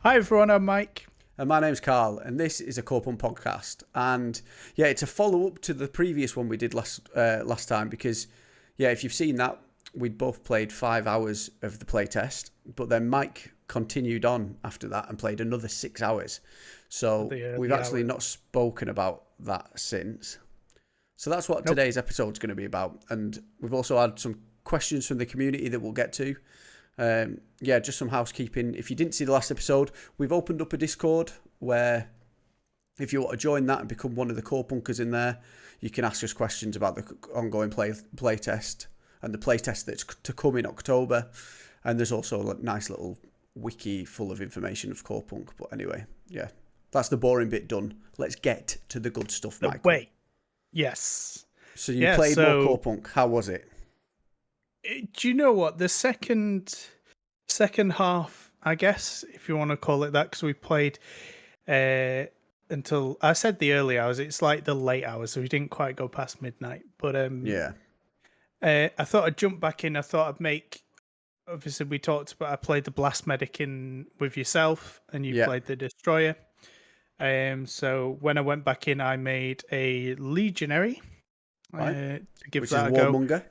Hi everyone, I'm Mike. And my name's Carl, and this is a Corepunk podcast. And yeah, it's a follow up to the previous one we did last time because, yeah, if you've seen that, we'd both played 5 hours of the playtest, but then Mike continued on after that and played another 6 hours. So The we've early actually hours. not spoken about that since. So that's what Nope. today's episode's going to be about. And we've also had some questions from the community that we'll get to. Yeah, just some housekeeping. If you didn't see the last episode, we've opened up a Discord where if you want to join that and become one of the core punkers in there, you can ask us questions about the ongoing playtest and the playtest that's to come in October. And there's also a nice little wiki full of information of core punk. But anyway, yeah, that's the boring bit done. Let's get to the good stuff, No, Michael. wait. Yes. So you Yeah, played more so core punk. How was it? do you know what? The second half, I guess, if you want to call it that, because we played uh until I said the early hours, it's like the late hours, so we didn't quite go past midnight. But Yeah. I thought I'd jump back in. I thought I'd make obviously we talked about I played the blast medic in with yourself and you Yeah. played the destroyer. So when I went back in, I made a legionary Right. to give Which is that a go, Warmonger.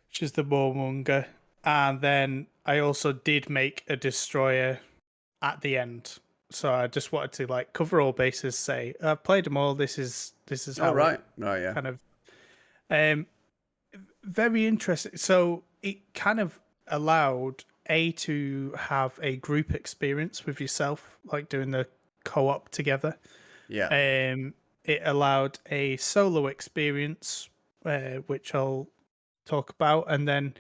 which is the Warmonger. And then I also did make a destroyer at the end. So I just wanted to like cover all bases. Say I've played them all. This is Oh, how it right. Oh, yeah. kind of um very interesting. So it kind of allowed to have a group experience with yourself, like doing the co-op together. Yeah. It allowed a solo experience, which I'll talk about, and then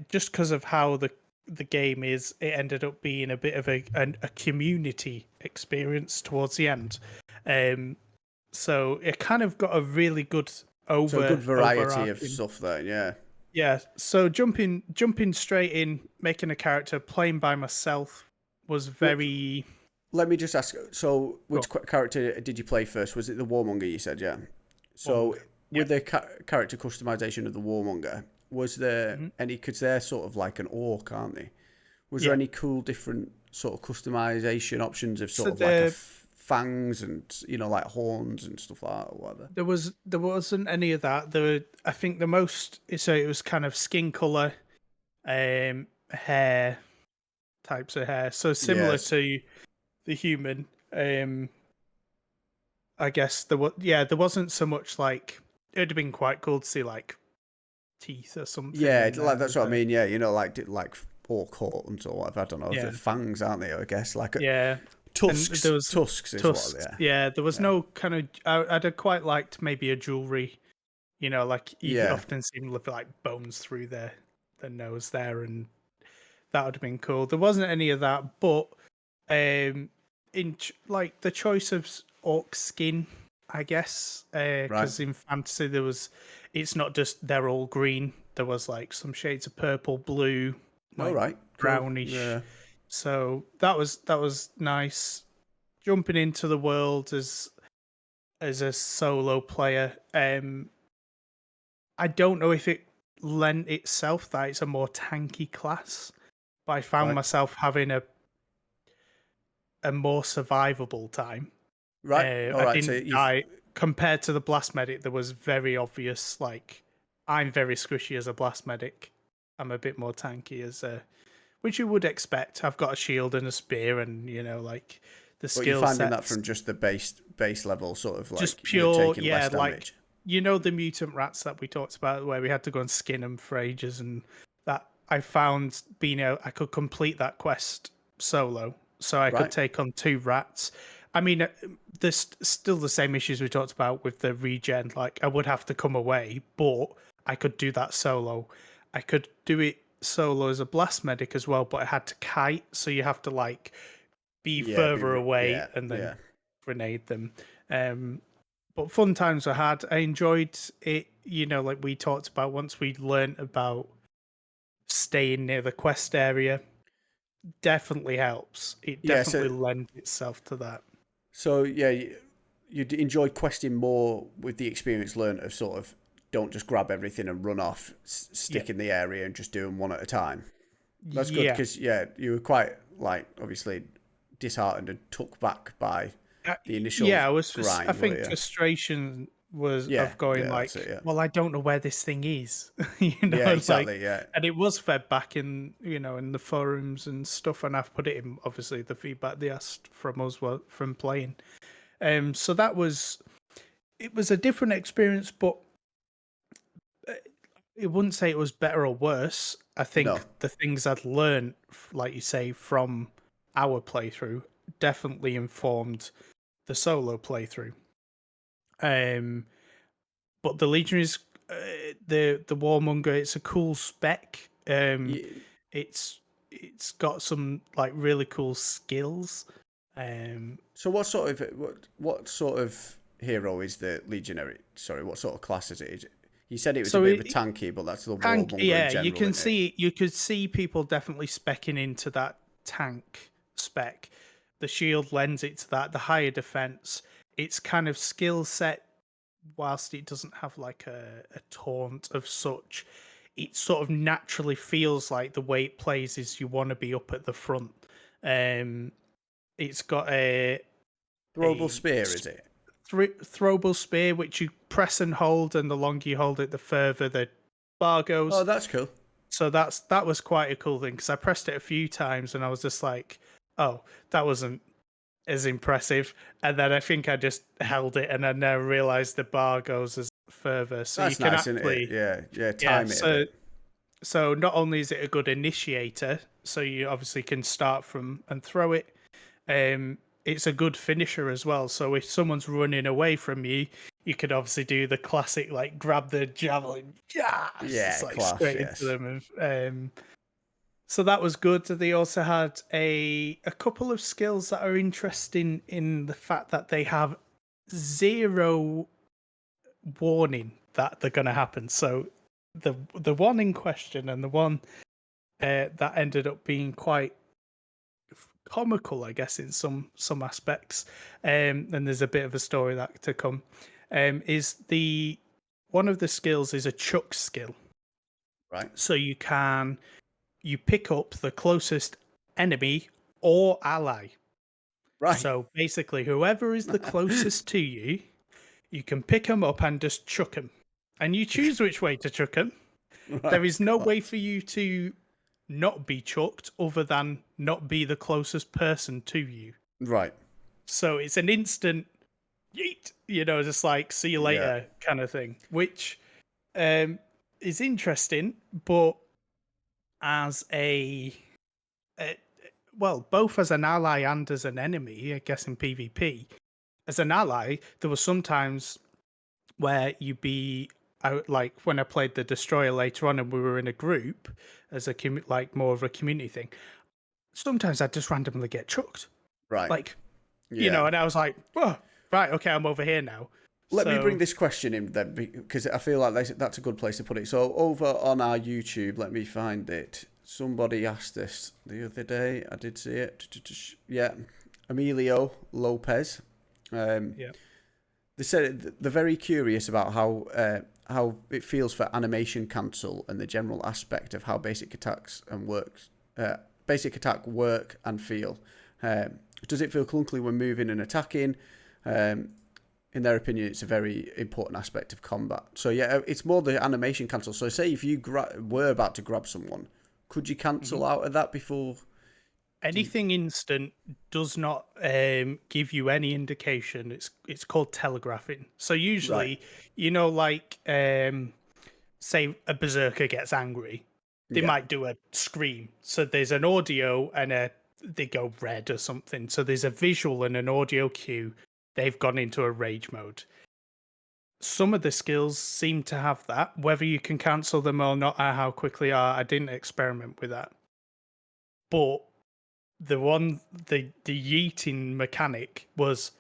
just because of how the game is, it ended up being a bit of a community experience towards the end. Um, so it kind of got a really good So a good variety of overarching. stuff there, yeah. Yeah. So jumping straight in, making a character, playing by myself was Well, very. let me just ask, so Go on, which character did you play first? Was it the Warmonger you said, yeah? So Warmonger. Yeah. with the character customization of the Warmonger, was there Hmm. any, because they're sort of like an orc, aren't they? Was there Yeah. any cool different sort of customization options of So sort of like a the fangs and, like horns and stuff like that or whatever? there wasn't any of that. I think the most so it was kind of skin color, hair types of hair. So similar Yes. to the human. I guess there wasn't so much like it'd have been quite cool to see like teeth or something Yeah, in like there. that's what I mean. Yeah, like orc horns or whatever. I don't know. The Yeah, fangs, aren't they? I guess like yeah. And there tusks. was Tusks is what they tusks. are. Yeah, there was Yeah. no kind of. I'd have quite liked maybe a jewelry. Like you Yeah. often see them look like bones through their nose there, and that would have been cool. There wasn't any of that, but like the choice of orc skin, I guess, Right. because in fantasy it's not just they're all green. There was like some shades of purple, blue, All like right. Cool. brownish. Yeah. So that was nice. Jumping into the world as a solo player. I don't know if it lent itself that it's a more tanky class, but I found Right. myself having a more survivable time. Right. All I right. So didn't you've die compared to the blast medic. There was very obvious like I'm very squishy as a blast medic. I'm a bit more tanky as a, which you would expect. I've got a shield and a spear, and like the but you're skill finding that sets. from just the base level, sort of Just like you're pure, taking yeah, less like damage. the mutant rats that we talked about where we had to go and skin them for ages, and that I found being able I could complete that quest solo, so I could Right. take on two rats. I mean, there's still the same issues we talked about with the regen. Like I would have to come away, but I could do that solo. I could do it solo as a blast medic as well, but I had to kite, so you have to like be Yeah. further away Yeah. and then Yeah. grenade them. But fun times I had. I enjoyed it. Like we talked about once we learned about staying near the quest area, definitely helps. It Yeah. definitely lends itself to that. So yeah, you enjoy questing more with the experience learned of sort of don't just grab everything and run off, Yeah, stick in the area and just do them one at a time. That's good yeah, because yeah, you were quite like obviously. disheartened and took back by the initial Yeah, I grind, were think you? frustration was Yeah, of going yeah, that's it. like, Yeah, well, I don't know where this thing is, yeah, like, exactly. Yeah, and it was fed back in, in the forums and stuff, and I've put it in, obviously, the feedback they asked from us from playing. So it was a different experience, but I wouldn't say it was better or worse. I think no, the things I'd learned, like you say, from our playthrough definitely informed the solo playthrough. Um, but the Legionaries, the Warmonger, it's a cool spec. you, It's got some like really cool skills. Um, So what sort of hero is the legionary? Sorry, what sort of class is it? You said it was a so bit of a it, tanky, but that's the tank, warmonger in yeah, general, isn't it? you could see people definitely specking into that tank spec. The shield lends it to that. The higher defense, its kind of skill set, whilst it doesn't have like a taunt of such, it sort of naturally feels like the way it plays is you want to be up at the front. Um, it's got Throwable a spear, is it? throwable spear which you press and hold, and the longer you hold it, the further the bar Oh, goes. that's cool. So that was quite a cool thing because I pressed it a few times and I was just like, oh, that wasn't as impressive. And then I think I just held it and I now realized the bar goes as further. So you That's can nice, isn't it? actually, Yeah, yeah. yeah. Time it a bit. So not only is it a good initiator, so you obviously can start from and throw it. It's a good finisher as well. So if someone's running away from you, you could obviously do the classic like grab the javelin, yeah, it's Yeah, like class. straight into Yes. them. So that was good. They also had a couple of skills that are interesting in the fact that they have zero warning that they're going to happen. So the one in question and the one that ended up being quite comical, I guess, in some aspects. And there's a bit of a story that to come. Is the one of the skills is a chuck skill, Right. so you pick up the closest enemy or ally. Right. So basically, whoever is the closest to you, you can pick them up and just chuck them, and you choose which way to chuck them. There Right. is no way Class. for you to not be chucked other than not be the closest person to you. Right. So it's an instant yeet, just like see you Yeah. later kind of thing, which um, is interesting, but as a well, both as an ally and as an enemy, I guess in PvP. As an ally, there were some times where you'd be out, like when I played the Destroyer later on, and we were in a group as like more of a community thing. Sometimes I'd just randomly get chucked, Right. like Yeah. and I was like, oh, right, okay, I'm over here now. Let me bring So this question in then, because I feel like that's a good place to put it. So over on our YouTube, let me find it. Somebody asked this the other day. I did see it. Yeah, Emilio Lopez. Um, yeah, they said they're very curious about how it feels for animation cancel and the general aspect of how basic attacks and basic attack work and feel. Does it feel clunky when moving and attacking? In their opinion, it's a very important aspect of combat. So yeah, it's more the animation cancel. So say if you were about to grab someone, could you cancel out of that before? anything instant does not give you any indication. It's called telegraphing. So Right. usually, like say a berserker gets angry, they Yeah. might do a scream. So there's an audio and they go red or something. So there's a visual and an audio cue. They've gone into a rage mode. Some of the skills seem to have that. Whether you can cancel them or not, or how quickly are, I didn't experiment with that. But the yeeting mechanic was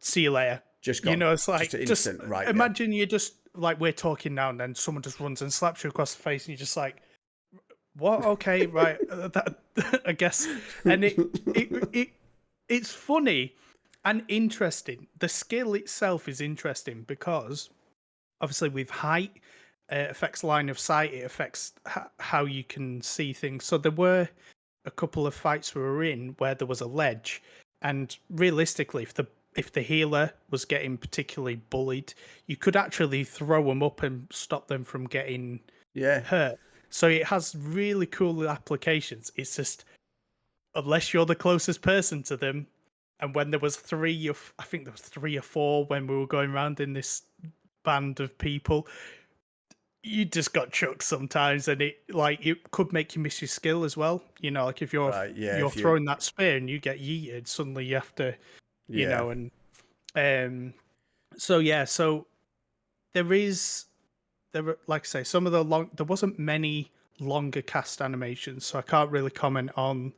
see you later. Just gone. It's Just like, an just instant. Right. Yeah. imagine you just like we're talking now and then someone just runs and slaps you across the face and you're just like, what? Okay, right. That I guess. And it's funny and interesting. The skill itself is interesting because obviously with height, it affects line of sight. It affects how you can see things. So there were a couple of fights we were in where there was a ledge, and realistically, if the healer was getting particularly bullied, you could actually throw them up and stop them from getting Yeah. hurt. So it has really cool applications. It's just unless you're the closest person to them, and when there was I think there was 3 or 4 when we were going around in this band of people, you just got chucked sometimes, and it could make you miss your skill as well. You know, like if Right. Yeah. you're If you. throwing that spear and you get yeeted, suddenly you have to, Yeah. and um, so yeah, so like I say, some of there wasn't many longer cast animations, so I can't really comment on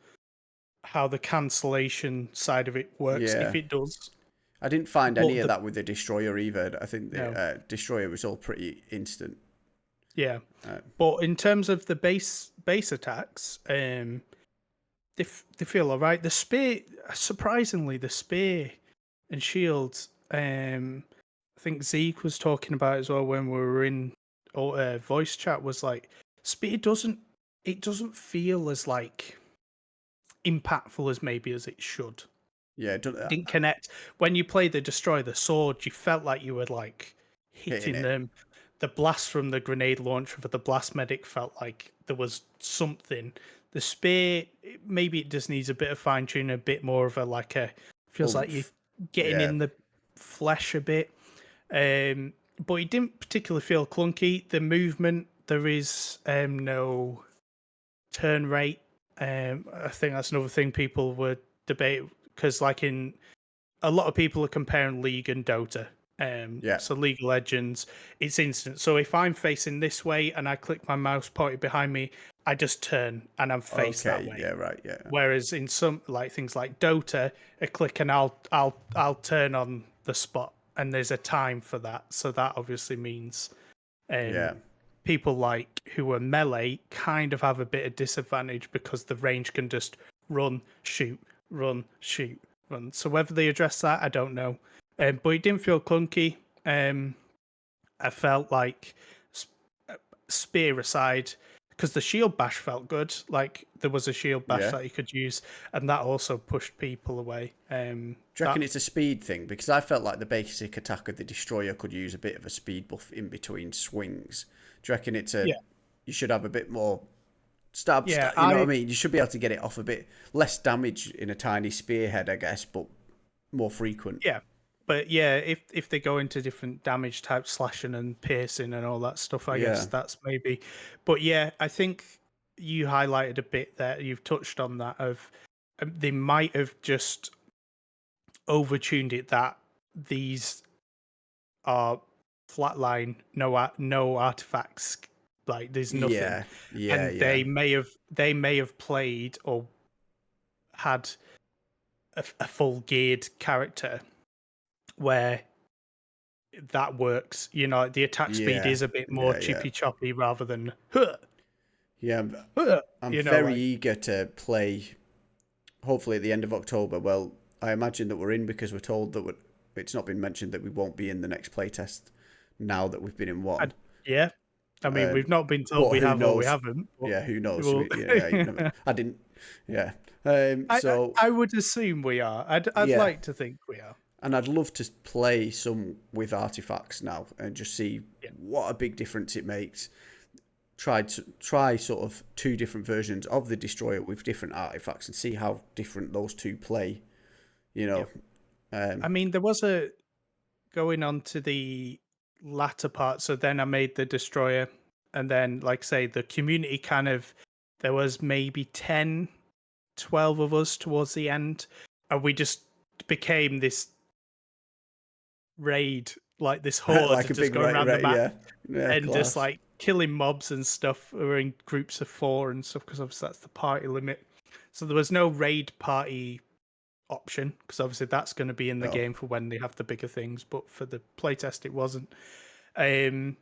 how the cancellation side of it works, if Yeah. it does. I didn't find any But of that with the destroyer either. I think the no, destroyer was all pretty instant. yeah. Uh, But in terms of the base attacks, they feel all right. The spear, surprisingly, the spear and shield. I think Zeke was talking about as well when we were in voice chat. Was like spear doesn't feel as like impactful as maybe as it should. yeah. Didn't connect when you play the destroy the sword. You felt like you were like Hitting hitting it. them. The blast from the grenade launcher for the blast medic felt like there was something. The spear, maybe it just needs a bit of fine tuning, a bit more of a like a feels like you're Oomph. getting Yeah. in the flesh a bit. But it didn't particularly feel clunky. The movement, there is no turn rate. I think that's another thing people would debate because, like, in a lot of people are comparing League and Dota. Yeah. So League of Legends, it's instant. So if I'm facing this way and I click my mouse pointer behind me, I just turn and I'm faced that Okay. way. Yeah. Right. Yeah. Whereas in some like things like Dota, a click and I'll turn on the spot, and there's a time for that. So that obviously means Yeah. people like who are melee kind of have a bit of disadvantage because the range can just run, shoot, run, shoot, run. So whether they address that, I don't know. But it didn't feel clunky. I felt like spear aside, because the shield bash felt good. Like there was a shield bash Yeah. that you could use, and that also pushed people away. Do you reckon it's a speed thing? Because I felt like the basic attack of the destroyer could use a bit of a speed buff in between swings. Do you reckon Yeah, you should have a bit more yeah, you know what I mean? You should be able to get it off a bit less damage in a tiny spearhead, I guess, but more frequent. yeah. But yeah, if they go into different damage types, slashing and piercing and all that stuff, I guess Yeah. that's maybe. But yeah, I think you highlighted a bit there. You've touched on that of they might have just overtuned it that these are flatline, no artifacts, like there's nothing, Yeah. Yeah. and Yeah. they may have played or had a full geared character where that works. You know, the attack speed Yeah. is a bit more Yeah. Yeah. chippy choppy rather than huh, Yeah. huh, I'm you know, very like eager to play. Hopefully at the end of October. Well, I imagine that we're in because we're told that it's not been mentioned that we won't be in the next playtest now that we've been in I, one. yeah. I mean, we've not been told But we who have or we knows? haven't. But Yeah, who knows? we'll, Yeah, you never. I didn't. Yeah. So I would assume we are. I'd yeah, like to think we are. and I'd love to play some with artifacts now and just see Yeah. what a big difference it makes. Try sort of 2 different versions of the destroyer with different artifacts and see how different those two play. You know. I mean, there was a going on to the latter part. So then I made the destroyer, and then, like say, the community kind of there was maybe 10, 12 of us towards the end, and we just became this raid, like this horde, Like a just big going around the right, map yeah, yeah, and just class. like killing mobs and stuff. We were in groups of 4 and stuff because obviously that's the party limit. So there was no raid party option because obviously that's going to be in the No, game for when they have the bigger things, but for the playtest it wasn't. Um,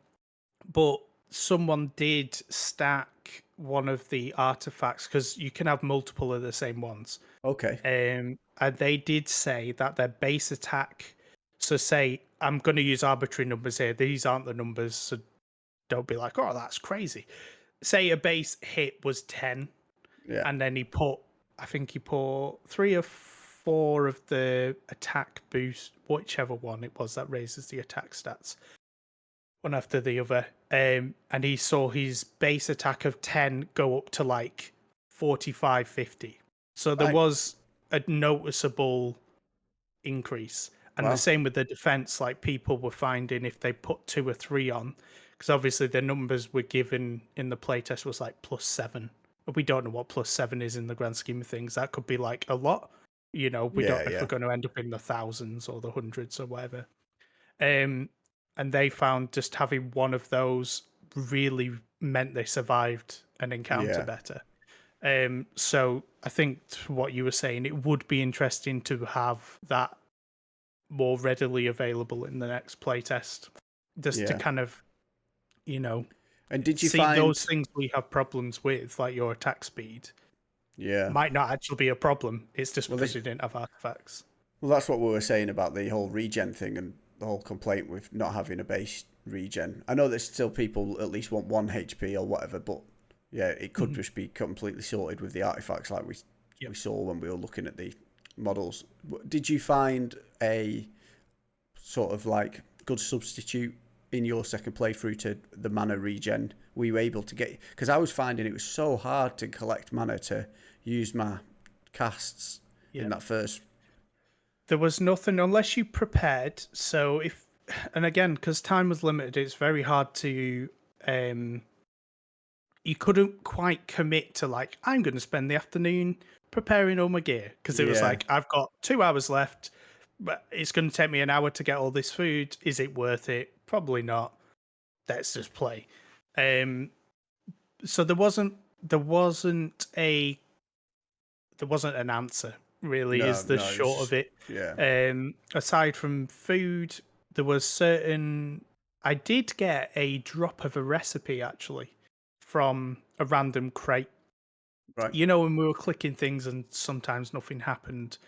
but someone did stack one of the artifacts because you can have multiple of the same ones. okay, And they did say that their base attack. So say I'm going to use arbitrary numbers here. These aren't the numbers, so don't be like, "Oh, that's crazy." Say a base hit was 10. Yeah. and then I think he put 3 or 4 of the attack boost, whichever one it was that raises the attack stats, one after the other. And he saw his base attack of 10 go up to like 45, 50. So there Right. was a noticeable increase. And the Wow. same with the defense, like people were finding if they put 2 or 3 on, because obviously the numbers were given in the playtest was like +7. We don't know what +7 is in the grand scheme of things. That could be like a lot. You know, we don't Yeah. know if Yeah. we're going to end up in the thousands or the hundreds or whatever. Um, and they found just having one of those really meant they survived an encounter Yeah. better. So I think to what you were saying, it would be interesting to have that more readily available in the next playtest, just to Yeah. kind of, you know, And did you see those find? things we have problems with, like your attack speed, Yeah. might not actually be a problem. It's just Well, because you didn't have artifacts. well, that's what we were saying about the whole regen thing and the whole complaint with not having a base regen. I know there's still people at least want 1 HP or whatever, but yeah, it could Mhm. just be completely sorted with the artifacts, like we Yep. saw when we were looking at the models. Did you find a sort of like good substitute in your second playthrough to the mana regen? Were you able to get? Because I was finding it was so hard to collect mana to use my casts in Yeah. that first. There was nothing unless you prepared. So if, and again, because time was limited, it's very hard to um you couldn't quite commit to like, I'm going to spend the afternoon preparing all my gear, because it was Yeah, like, I've got 2 hours left, but it's going to take me an hour to get all this food. Is it worth it? Probably not. Let's just play. Um, so there wasn't a there wasn't an answer really. no, Is the no, it was short of just it. yeah, Aside from food, there was certain. I did get a drop of a recipe actually from a random crate. right, You know, when we were clicking things and sometimes nothing happened,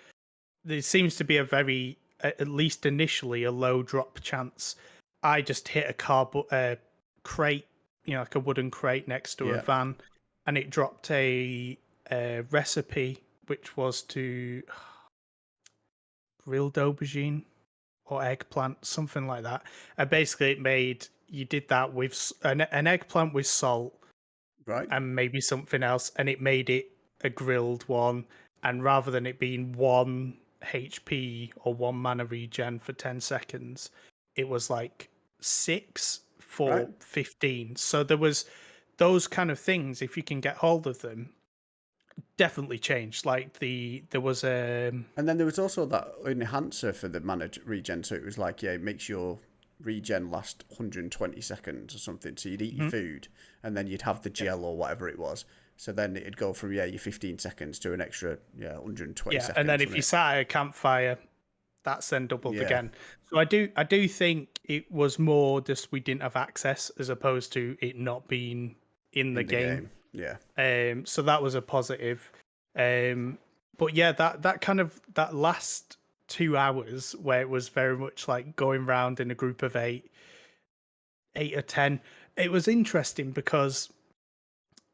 there seems to be a very, at least initially, a low drop chance. I just hit a cardboard crate, like a wooden crate next to a yeah, van, and it dropped a recipe which was to grilled aubergine or eggplant, something like that. And basically, you did that with an eggplant with salt right, and maybe something else, and it made it a grilled one. And rather than it being 1 HP or 1 mana regen for 10 seconds, it was like 6 right. for 15. So there was those kind of things. If you can get hold of them, definitely changed. Like there was a And then there was also that enhancer for the mana regen, so it was like yeah, it makes your regen last 120 seconds or something. So you'd eat your Mhm. food, and then you'd have the Yeah, gel or whatever it was. So then it'd go from your 15 seconds to an extra 120 yeah. And then seconds, if you wouldn't it? sat at a campfire, that's then doubled Yeah, again. So I do think it was more just we didn't have access as opposed to it not being in the in the game. game. Yeah, So that was a positive. Um, but yeah, that kind of that last 2 hours where it was very much like going round in a group of eight or ten, it was interesting because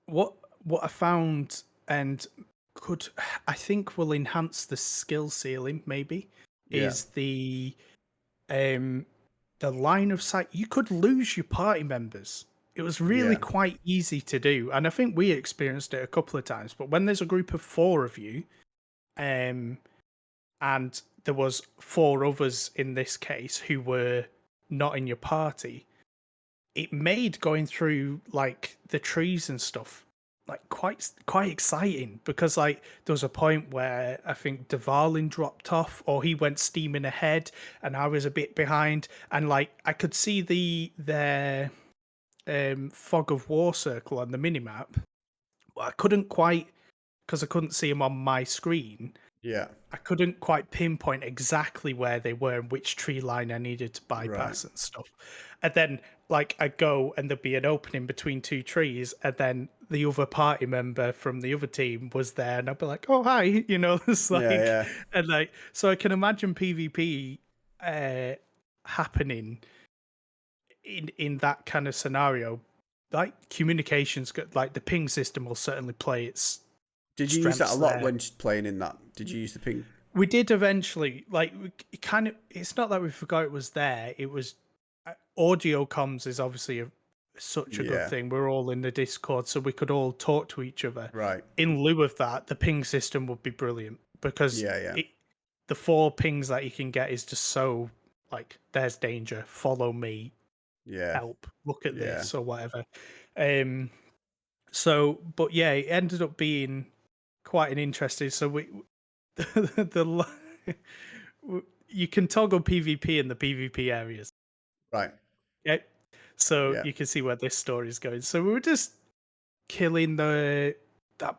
what what I found and could I think will enhance the skill ceiling maybe yeah, is um the line of sight. You could lose your party members. It was really yeah, quite easy to do, and I think we experienced it a couple of times. But when there's a group of 4 of you, um, and there was 4 others in this case who were not in your party, it made going through like the trees and stuff like quite exciting, because like there was a point where I think Devalin dropped off or he went steaming ahead and I was a bit behind, and like I could see their fog of war circle on the minimap, but I couldn't quite, because I couldn't see them on my screen. yeah. I couldn't quite pinpoint exactly where they were and which tree line I needed to Right. bypass and stuff. And then, like, I'd go and there'd be an opening between 2 trees, and then the other party member from the other team was there, and I'd be like, "Oh, hi," it's Yeah, like, yeah, and like, so I can imagine PvP uh, happening in that kind of scenario. Like communications, like the ping system will certainly play Did you use that a strengths lot there. when playing in that? Did you use the ping? We did eventually. Like, kind of. It's not that we forgot it was there. It was audio comms is obviously such a good Yeah. thing. We're all in the Discord, so we could all talk to each other. Right. In lieu of that, the ping system would be brilliant because Yeah. the 4 pings that you can get is just so like, there's danger, follow me, Yeah. help, look at Yeah. this or whatever. So, but yeah, it ended up being quite an interesting. So the you can toggle PvP in the PvP areas. Right. Okay, so Yeah. you can see where this story is going. So we were just killing that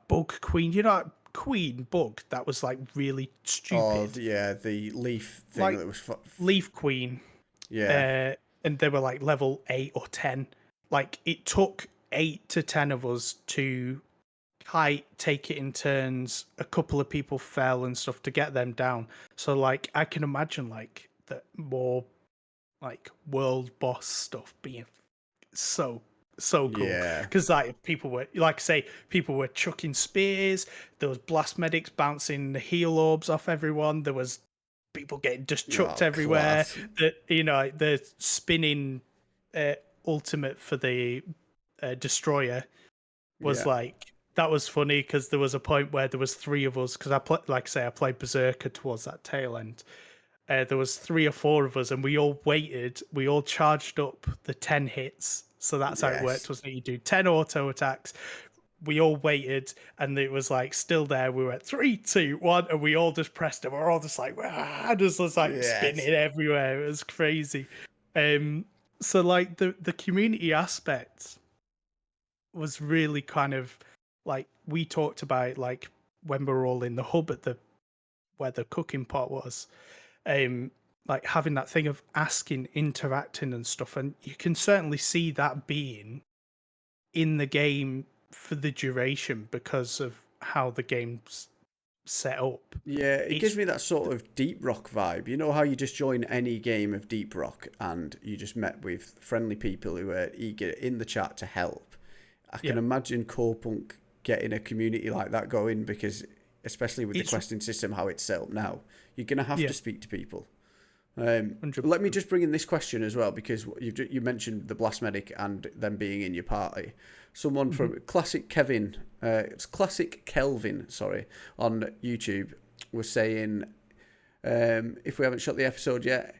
bug queen. You know, that queen bug that was like really Oh, stupid, the leaf thing like that was. leaf queen. Yeah. And they were like level 8 or 10. Like, it took 8 to 10 of us to kite, take it in turns. A couple of people fell and stuff to get them down. So like, I can imagine like the more like world boss stuff being so cool, Yeah. because like people were, like I say, people were chucking spears. There was blast medics bouncing the heal orbs off everyone. There was people getting just chucked Oh, everywhere. class. The spinning ultimate for the destroyer was Yeah. like, that was funny because there was a point where there was 3 of us, because like I say, I played Berserker towards that tail end. There was 3 or 4 of us, and we all waited. We all charged up the 10 hits. So that's how it Yes. worked, wasn't it? You do 10 auto attacks. We all waited, and it was like still there. We were at 3, 2, 1, and we all just pressed it. We're all just like, just was like Yes. spinning everywhere. It was crazy. So like the community aspect was really kind of like, we talked about like when we were all in the hub at the where the cooking pot was, like having that thing of asking, interacting and stuff, and you can certainly see that being in the game for the duration because of how the game's set up. Yeah, it gives It's me that sort of Deep Rock vibe. You know how you just join any game of Deep Rock and you just met with friendly people who are eager in the chat to help. I can yeah, imagine Corepunk getting a community like that going, because especially with the it's questing system, how it's set up now, you're going to have yeah, to speak to people. 100%. Let me just bring in this question as well, because you mentioned the blast medic and them being in your party. Someone from Classic Kevin, it's Classic Kelvin, sorry, on YouTube was saying, if we haven't shot the episode yet,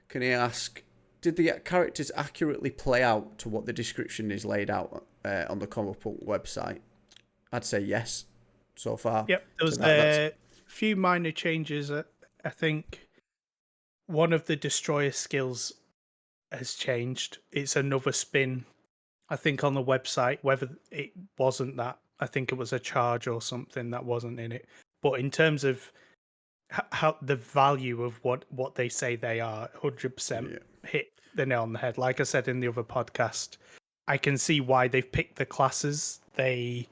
can he ask, did the characters accurately play out to what the description is laid out on the Corepunk website? I'd say yes, so far. Yep, there So was that's a few minor changes. I think one of the destroyer skills has changed. It's another spin, I think, on the website. Whether it wasn't that, I think it was a charge or something that wasn't in it. But in terms of how the value of what they say they are, 100% yeah, hit the nail on the head. Like I said in the other podcast, I can see why they've picked the classes they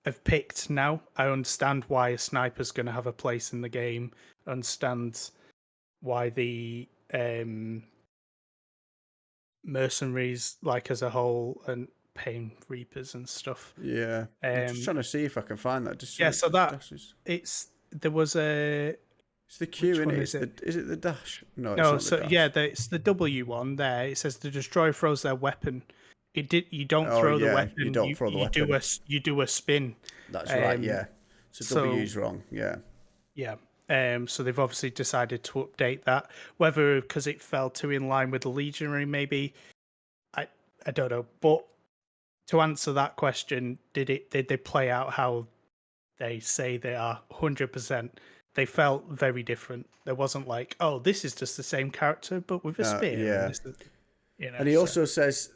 have picked now. I understand why a sniper's going to have a place in the game. I understand why the mercenaries, like as a whole, and pain reapers and stuff. yeah. I'm just trying to see if I can find that. Yeah, so that Dashes. there was a, It's the Q which in one it. is it? Is it the dash? No, it's No, not the so yeah, dash. it's the W one there. It says the destroyer throws their weapon. You don't Oh throw the yeah, you weapon. don't throw the weapon. You do a spin. That's right. Um, Yeah. So so W's wrong. Yeah. yeah. So they've obviously decided to update that. Whether because it fell too in line with the legionary, maybe, I don't know. But to answer that question, did they play out how they say they are? 100%. They felt very different. There wasn't like, oh, this is just the same character but with a spear, and Yeah. this is, And he So also says,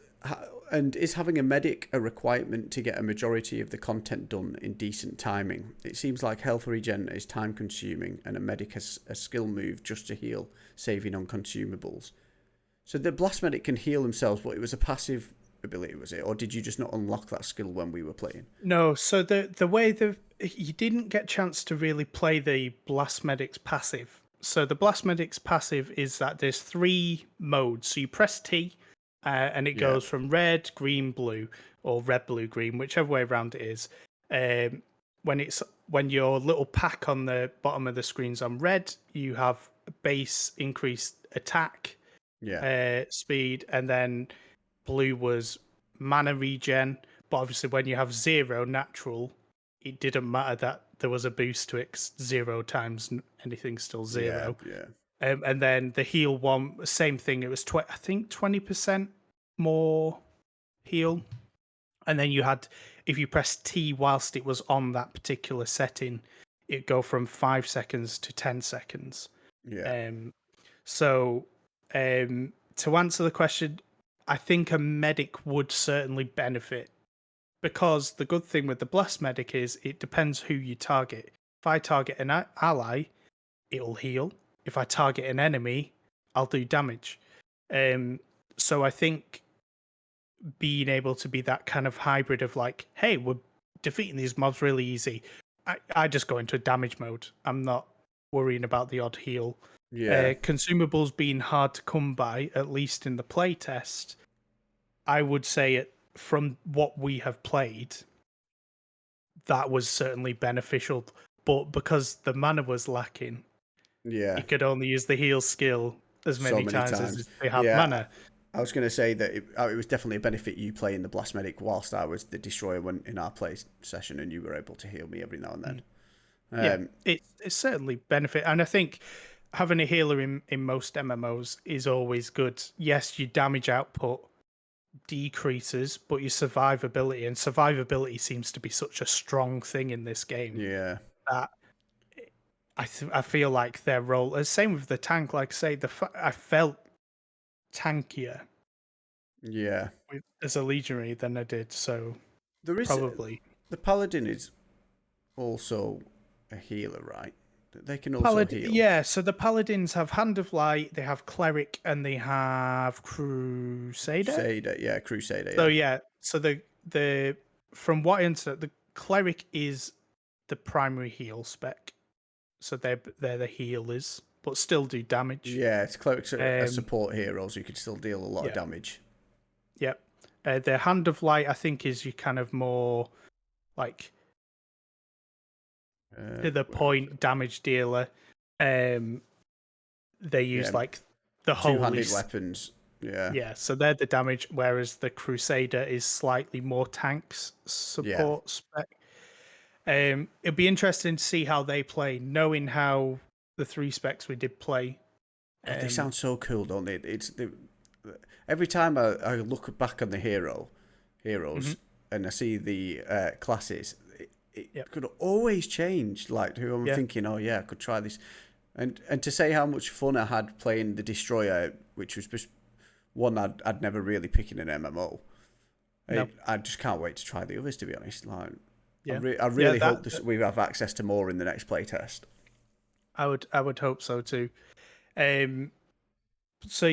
and is having a medic a requirement to get a majority of the content done in decent timing? It seems like health regen is time consuming, and a medic has a skill move just to heal, saving on consumables. So the blast medic can heal themselves, but it was a passive ability, was it? Or did you just not unlock that skill when we were playing? no, so the way you didn't get a chance to really play the blast medic's passive. So the blast medic's passive is that there's 3 modes. So you press T, and it Yeah. goes from red, green, blue, or red, blue, green, whichever way around it is. When your little pack on the bottom of the screen's on red, you have base increased attack speed, and then blue was mana regen. But obviously, when you have 0 natural, it didn't matter that there was a boost to it. 0 times anything, still 0. Yeah. And then the heal one, same thing. It was I think 20% more heal. And then you had, if you press T whilst it was on that particular setting, it'd go from 5 seconds to 10 seconds. Yeah. So to answer the question, I think a medic would certainly benefit, because the good thing with the blast medic is it depends who you target. If I target an ally, it'll heal. If I target an enemy, I'll do damage. So I think being able to be that kind of hybrid of like, hey, we're defeating these mobs really easy. I just go into damage mode. I'm not worrying about the odd heal. Yeah. Consumables being hard to come by, at least in the playtest, I would say from what we have played, that was certainly beneficial. But because the mana was lacking, you could only use the heal skill as many times as they have mana. I was going to say that it was definitely a benefit you playing the Blast Medic whilst I was the Destroyer in our play session, and you were able to heal me every now and then. It's certainly benefit. And I think having a healer in most MMOs is always good. Yes, your damage output decreases, but your survivability seems to be such a strong thing in this game. Yeah. That I feel like their role, same with the tank, like I say, I felt tankier as a legionary than I did, so there is probably the paladin is also a healer, right? They can also heal. Yeah, so the paladins have Hand of Light, they have Cleric, and they have Crusader. Crusader. So the from what I understand, the Cleric is the primary heal spec, so they're the healers, but still do damage. Yeah, it's Clerics are support heroes who can still deal a lot of damage. Yep. The Hand of Light, I think, is your kind of more like to the point damage dealer. They use like the two-handed weapons. Yeah, so they're the damage, whereas the Crusader is slightly more tanks support spec. It'd be interesting to see how they play, knowing how the 3 specs we did play. They sound so cool, don't they? Every time I look back on the heroes, and I see the classes, it could always change. Like who I'm thinking, oh yeah, I could try this, and to say how much fun I had playing the Destroyer, which was just one I'd never really pick in an MMO. I just can't wait to try the others, to be honest. Like, I really hope we have access to more in the next playtest. I would hope so too. So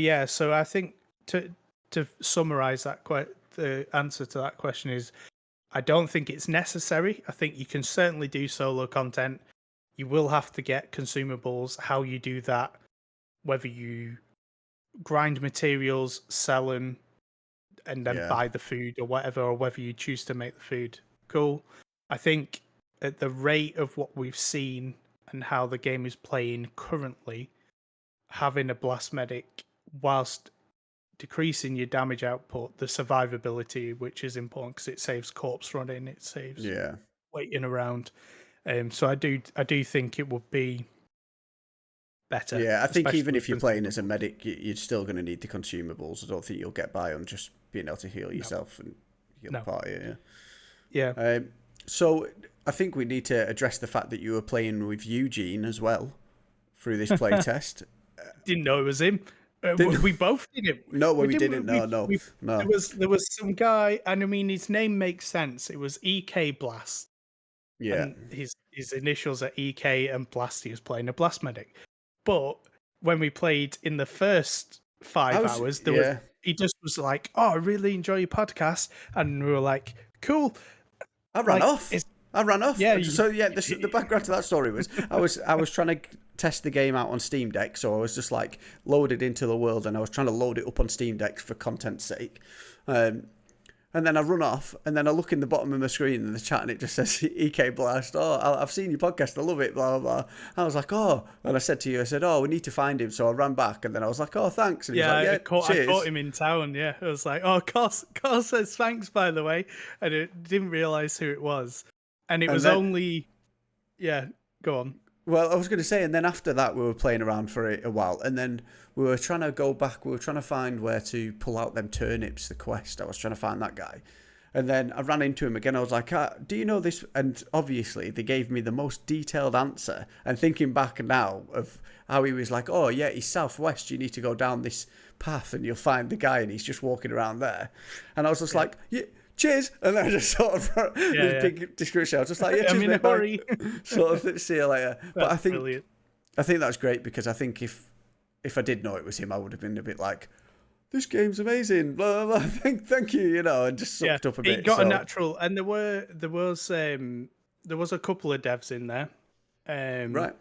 I think to summarize that, the answer to that question is, I don't think it's necessary. I think you can certainly do solo content. You will have to get consumables. How you do that, whether you grind materials, sell them, and then buy the food or whatever, or whether you choose to make the food, cool. I think at the rate of what we've seen and how the game is playing currently, having a blast medic whilst decreasing your damage output, the survivability, which is important because it saves corpse running, it saves waiting around. So I do think it would be better. Yeah, I think even if you're playing as a medic, you're still going to need the consumables. I don't think you'll get by on just being able to heal yourself and heal the party. Yeah. So I think we need to address the fact that you were playing with Eugene as well through this playtest. Didn't know it was him. We both didn't. No, we didn't. No. There was some guy, and I mean his name makes sense. It was EK Blast. Yeah. And his initials are EK and Blast. He was playing a blast medic. But when we played in the first 5 hours, he just was like, "Oh, I really enjoy your podcast," and we were like, "Cool." I ran off. Yeah. So the background to that story was I was trying to test the game out on Steam Deck, so I was just like loaded into the world, and I was trying to load it up on Steam Deck for content's sake. And then I run off, and then I look in the bottom of my screen in the chat, and it just says EK Blast. Oh, I've seen your podcast. I love it. Blah blah blah. I was like, oh, and I said to you, I said, oh, we need to find him. So I ran back, and then I was like, oh, thanks. And he was Yeah, like, yeah, I cheers. caught him in town. Yeah, I was like, oh, Carl says thanks, by the way, and I didn't realize who it was, and it was then, only, yeah, go on. Well, I was going to say, and then after that, we were playing around for a while, and then we were trying to go back. We were trying to find where to pull out them turnips, the quest. I was trying to find that guy. And then I ran into him again. I was like, do you know this? And obviously, they gave me the most detailed answer. And thinking back now of how he was like, oh, yeah, he's southwest. You need to go down this path and you'll find the guy. And he's just walking around there. And I was just like, yeah. Cheers, and then I just sort of big description. I was just like, "Yeah, cheers, I'm in a hurry." Sort of see you later. But I think brilliant. I think that's great because I think if I did know it was him, I would have been a bit like, "This game's amazing, blah blah blah." Thank you, and just sucked up a bit. It got a natural, and there was a couple of devs in there. Right.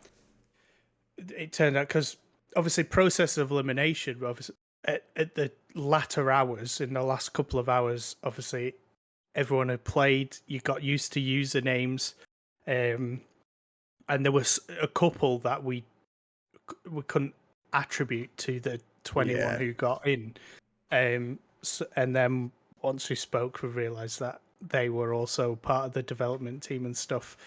It turned out because obviously process of elimination, obviously at the latter hours, in the last couple of hours, obviously everyone had played. You got used to usernames, and there was a couple that we couldn't attribute to the 21 who got in. And then once we spoke, we realised that they were also part of the development team and stuff.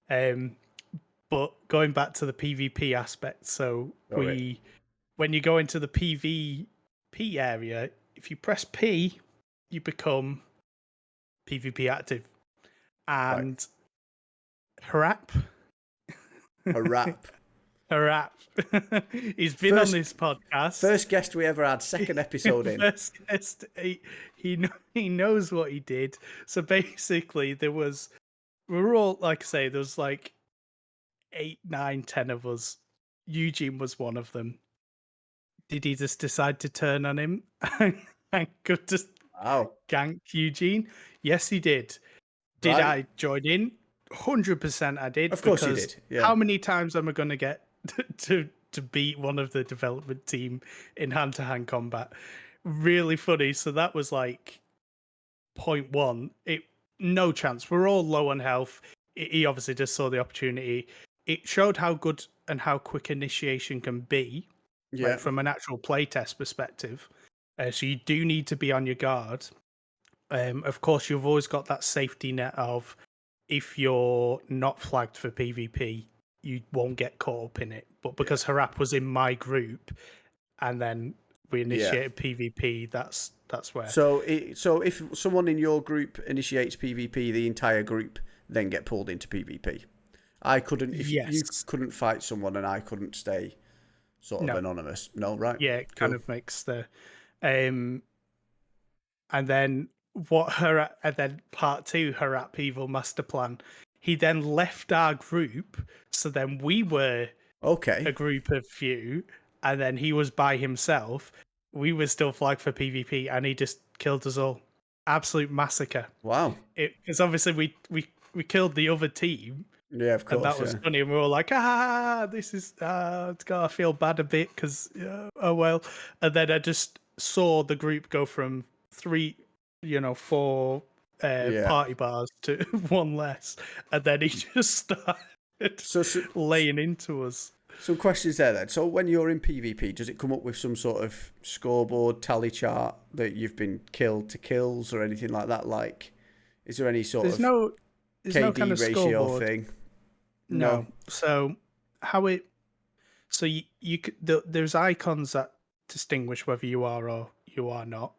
But going back to the PvP aspect, so when you go into the PvP area, if you press P, you become PvP active. And Harap. He's been on this podcast. First guest we ever had, second episode in. First guest, he knows what he did. So basically, we were all, like I say, there was like 8, 9, 10 of us. Eugene was one of them. Did he just decide to turn on him and go just gank Eugene? Yes, he did. Did I join in? 100% I did. Of course you did. Yeah. How many times am I going to get to beat one of the development team in hand-to-hand combat? Really funny. So that was like point one. No chance. We're all low on health. He obviously just saw the opportunity. It showed how good and how quick initiation can be. Yeah. Like from an actual playtest perspective. So you do need to be on your guard. Of course, you've always got that safety net of if you're not flagged for PvP, you won't get caught up in it. But because Harap was in my group, and then we initiated PvP, that's where. So if someone in your group initiates PvP, the entire group then get pulled into PvP. I couldn't. If you couldn't fight someone, and I couldn't stay sort of anonymous. No, right? Yeah, it kind of makes the and then and then part 2, Harap Evil Master Plan. He then left our group, so then we were a group of few, and then he was by himself. We were still flagged for PvP, and he just killed us all. Absolute massacre. Wow. Because obviously we killed the other team. Yeah, of course. And that was funny. And we were like, this is, it's got to feel bad a bit because, oh well. And then I just saw the group go from 4 party bars to 1 less. And then he just started laying into us. Some questions there then. So when you're in PvP, does it come up with some sort of scoreboard tally chart that you've been killed to kills or anything like that? Like, is there any sort of KD no kind of ratio scoreboard thing? No. So there's icons that distinguish whether you are or you are not.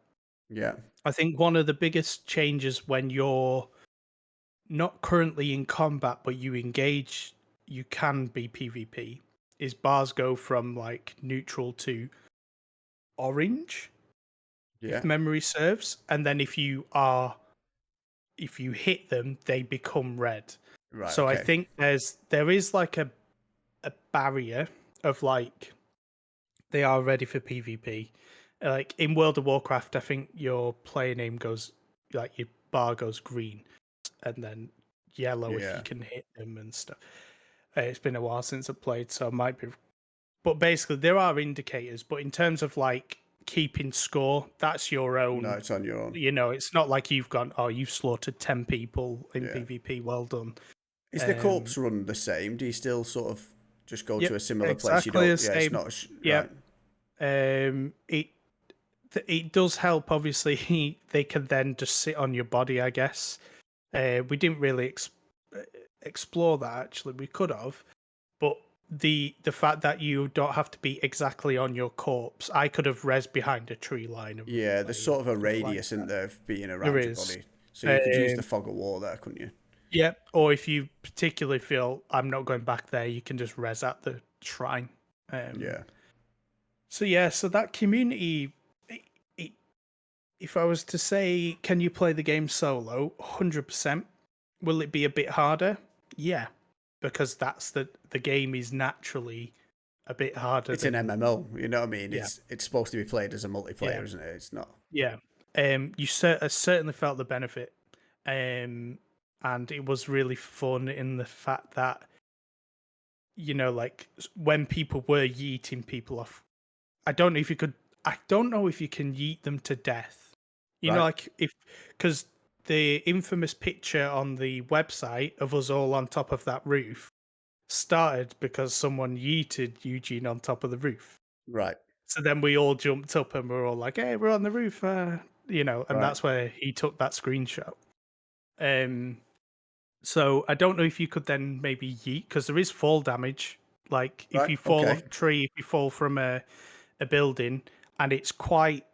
Yeah. I think one of the biggest changes when you're not currently in combat but you engage, you can be PvP, is bars go from like neutral to orange, if memory serves, and then if you hit them, they become red. Right. So I think there is like a barrier of like they are ready for PvP. Like in World of Warcraft, I think your player name goes like your bar goes green, and then yellow if you can hit them and stuff. It's been a while since I played, so I might be. But basically, there are indicators. But in terms of like keeping score. That's your No, own. it's on your own. You know, it's not like you've gone, oh, you've slaughtered 10 people in Yeah. PvP. Well done. Is the corpse run the same? Do you still sort of just go to Yep, a similar place? You exactly don't. the Yeah, it's same. not right. Yep. It does help. Obviously, they can then just sit on your body. I guess we didn't really explore that. Actually, we could have, but the fact that you don't have to be exactly on your corpse, I could have res behind a tree line and Yeah, there's replay and sort of a stuff like radius, isn't there, of being there around your is. body. So you could use the Um, fog of war there, couldn't you? yeah, or if you particularly feel I'm not going back there, you can just res at the shrine. Yeah. So yeah, so that community. It, if I was to say, can you play the game solo? 100%. Will it be a bit harder? Yeah, because that's the game is naturally a bit harder It's an than MMO, you know what I mean? yeah, It's supposed to be played as a yeah, multiplayer, isn't it? It's not. yeah. I certainly felt the benefit, um, and it was really fun in the fact that like when people were yeeting people off. I don't know if you could. I don't know if you can yeet them to death. Right. Like if because the infamous picture on the website of us all on top of that roof started because someone yeeted Eugene on top of the roof. Right. So then we all jumped up and we're all like, "Hey, we're on the roof," and Right. that's where he took that screenshot. Um, so I don't know if you could then maybe yeet because there is fall damage. Like if Right. you fall off Okay. a tree, if you fall from a building, and it's quite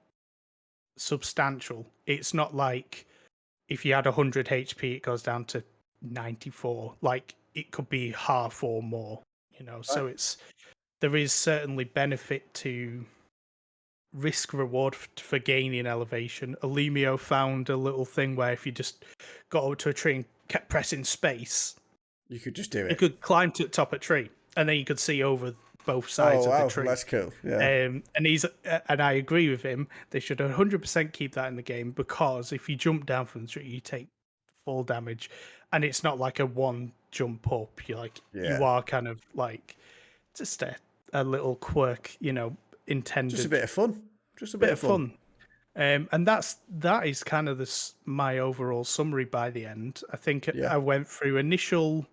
substantial. It's not like if you had 100 HP, it goes down to 94. Like it could be half or more. Right. So there is certainly benefit to risk reward for gaining elevation. Alemio found a little thing where if you just got over to a tree and kept pressing space, You could just do you it. could climb to the top of a tree, and then you could see over both Oh sides of the wow, tree. that's cool. Yeah. And I agree with him. They should 100% keep that in the game because if you jump down from the tree, you take fall damage, and it's not like a one jump up. You Yeah. are kind of like just a little quirk, Just a intended bit of fun. Just a bit bit of of fun. fun. And that is kind of my overall summary by the end. I think Yeah. I went through initial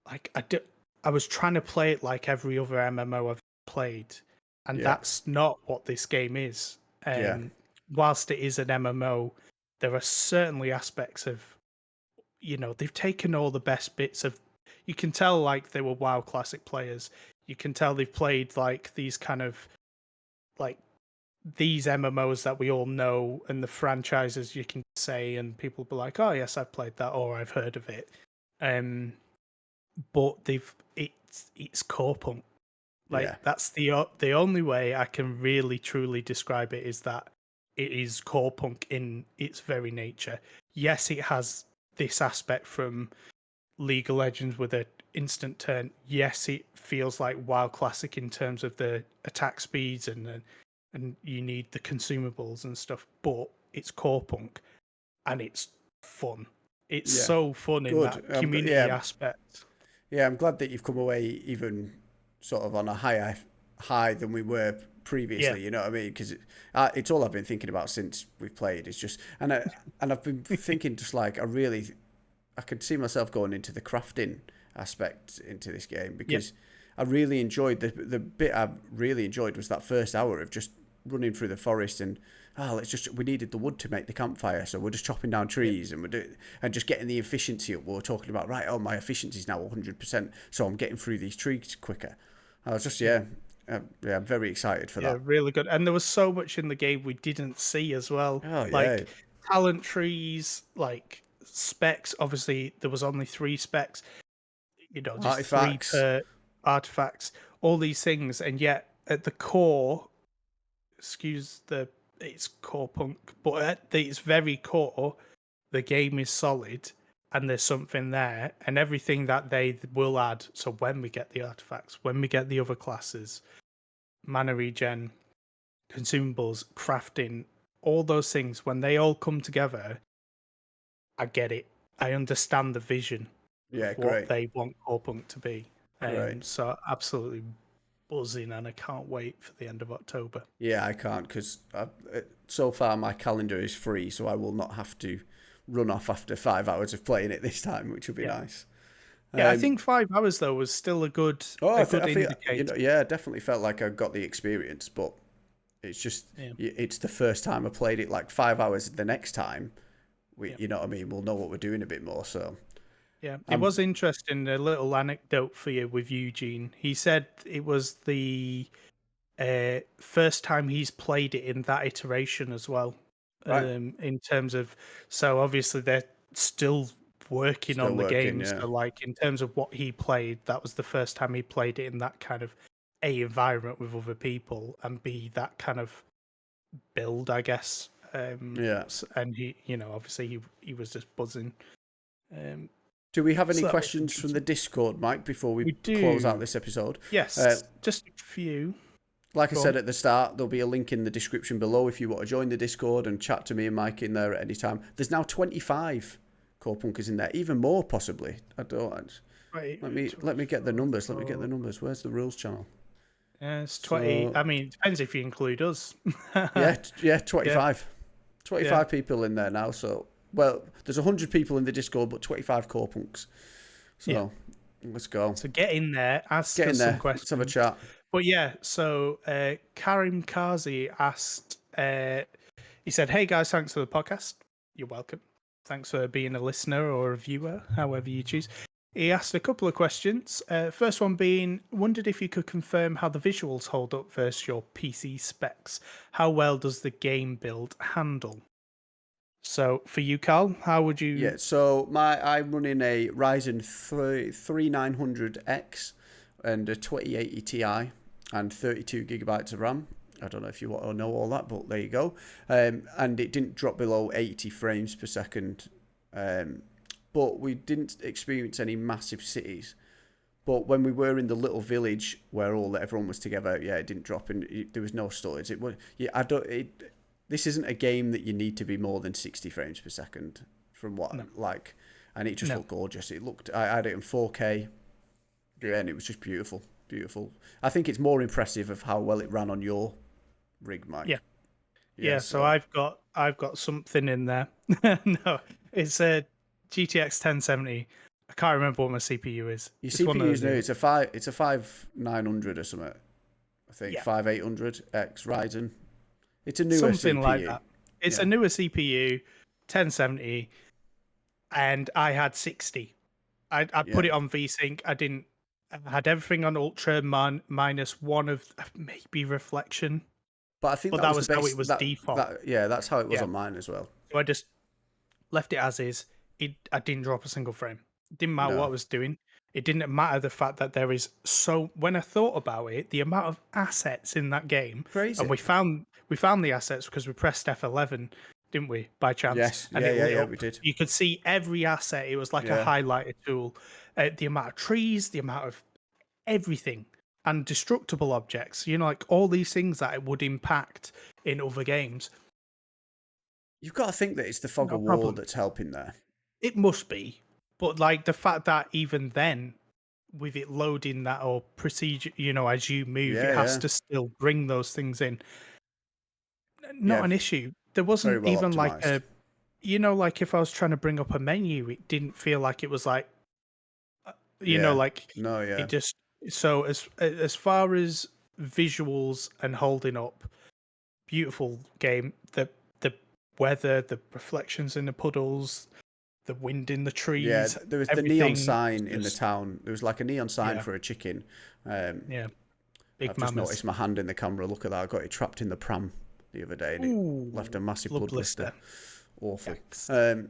like I was trying to play it like every other MMO I've played, and Yeah. that's not what this game is. Yeah. Whilst it is an MMO, there are certainly aspects of they've taken all the best bits of. You can tell like they were WoW Classic players. You can tell they've played like these kind of like these MMOs that we all know and the franchises you can say, and people be like, "Oh yes, I've played that," or "I've heard of it." Um, but it's Corepunk. Like Yeah. that's the only way I can really truly describe it is that it is Corepunk in its very nature. Yes, it has this aspect from League of Legends with an instant turn. Yes, it feels like WoW Classic in terms of the attack speeds and you need the consumables and stuff. But it's Corepunk and it's fun. It's Yeah. so fun in Good. that community Yeah. aspect. Yeah. I'm glad that you've come away even sort of on a high than we were Yeah, previously. You know what I mean? Because it's all I've been thinking about since we've played. It's just and I've been thinking just like I could see myself going into the crafting aspect into this game yep, because I really enjoyed the bit I really enjoyed was that first hour of just running through the forest and we needed the wood to make the campfire, so we're just chopping down yep. trees and and just getting the efficiency up. We were talking about my efficiency is now 100%, so I'm getting through these trees quicker. I was just Yeah. I'm very excited for Yeah, that. really good. And there was so much in the game we didn't see as well. Oh yeah, Like talent trees, like specs. Obviously, there was only 3 specs, just three artifacts. per artifacts, all these things. And yet, at the core, it's core punk, but at its very core, the game is solid and there's something there. And everything that they will add. So when we get the artifacts, when we get the other classes, mana regen, consumables, crafting, all those things, when they all come together, I get it. I understand the vision of Yeah, what great, they want Corepunk to be. great. So absolutely buzzing, and I can't wait for the end of October. Yeah, I can't because so far my calendar is free, so I will not have to run off after 5 hours of playing it this time, which would be Yeah. nice. Yeah, I think 5 hours though was still a good I feel indicator. yeah, I definitely felt like I got the experience, but it's just Yeah. it's the first time I played it. Like 5 hours the next time, Yeah. you know what I mean. We'll know what we're doing a bit more. So Yeah, it I'm was interesting. A little anecdote for you with Eugene. He said it was the first time he's played it in that iteration as well. right, In terms of, so obviously they're still working still on the working. game. Yeah, So, like in terms of what he played, that was the first time he played it in that kind of environment with other people, and that kind of build, I guess. yeah. And he, obviously he was just buzzing. Um, Do we have any so that was questions from the interesting. Discord, Mike, before we We close out do. this episode? Uh, Yes, just a few. Like I Go said on. at the start, there'll be a link in the description below if you want to join the Discord and chat to me and Mike in there at any time. There's now 25 Corepunkers in there, even more possibly. I don't. Right, Let me get the 24, numbers. Let me get the numbers. Where's the rules channel? yeah, it's 20. So I mean, it depends if you include us. yeah, Yeah, 25. yeah, 25 people in there now. So well, there's 100 people in the Discord, but 25 Corepunks. yeah. So let's go. So get in there, ask Get in us some there. Let's have a questions. chat. But yeah, so Karim Kazi asked, he said, "Hey guys, thanks for the podcast. You're welcome. Thanks for being a listener or a viewer, however you choose." He asked a couple of questions. First one being, wondered if you could confirm how the visuals hold up versus your PC specs. How well does the game build handle? So for you, Carl, how would Yeah, you? so I'm running a Ryzen 3900X and a 2080 Ti and 32 gigabytes of RAM. I don't know if you want to know all that, but there you go. And it didn't drop below 80 frames per second. But we didn't experience any massive cities. But when we were in the little village where everyone was together, yeah, it didn't drop, and there was no storage. It was, yeah, I don't. This isn't a game that you need to be more than 60 frames per second from what No, like, and it just no. looked gorgeous. I had it in 4K, yeah, and it was just beautiful, beautiful. I think it's more impressive of how well it ran on your rig, Yeah, Mike. Yeah, yeah. So so I've got something in there. No, it's a GTX 1070. I can't remember what my CPU is. your It's one of CPU's those. new. It's a 5900 or something. I think Yeah, 5800X Ryzen. It's a newer something like CPU. that. It's a Yeah, newer CPU, 1070, and I had 60. I yeah. put it on VSync. I had everything on ultra minus one of maybe reflection, But I think but that that was the was how it base. was default. Yeah, that's how it was Yeah. on mine as well. So I just left it as is. I didn't drop a single frame. It didn't matter what No, I was doing. It didn't matter the fact that there is so. When I thought about it, the amount of assets in that game, and crazy. we found the assets because we pressed F11, didn't we, by chance? Yes, And yeah, it yeah, lit yeah. up. We did. You could see every asset. It was like a Yeah, highlighter tool. The amount of trees, the amount of everything, and destructible objects. Like all these things that it would impact in other games. you've got to think that it's the fog No of war problem. that's helping there. It must be, but like the fact that even then, with it loading that or procedure, as you move, it Yeah, has yeah, to still bring those things in. yeah. Not an issue. There Very wasn't well even like optimized. like if I was trying to bring up a menu, it didn't feel like it was like, Yeah. like No, it yeah, just. So as far as visuals and holding up, beautiful game. The weather, the reflections in the puddles, the wind in the yeah. trees, There was the neon everything sign in the just town. There was like a neon sign yeah, for a chicken. Um, yeah, big I've just mamas. noticed my hand in the camera. Look at that. I got it trapped in the pram the other day, and it left Ooh, a massive blood blood blister. blister. Awful. Yikes.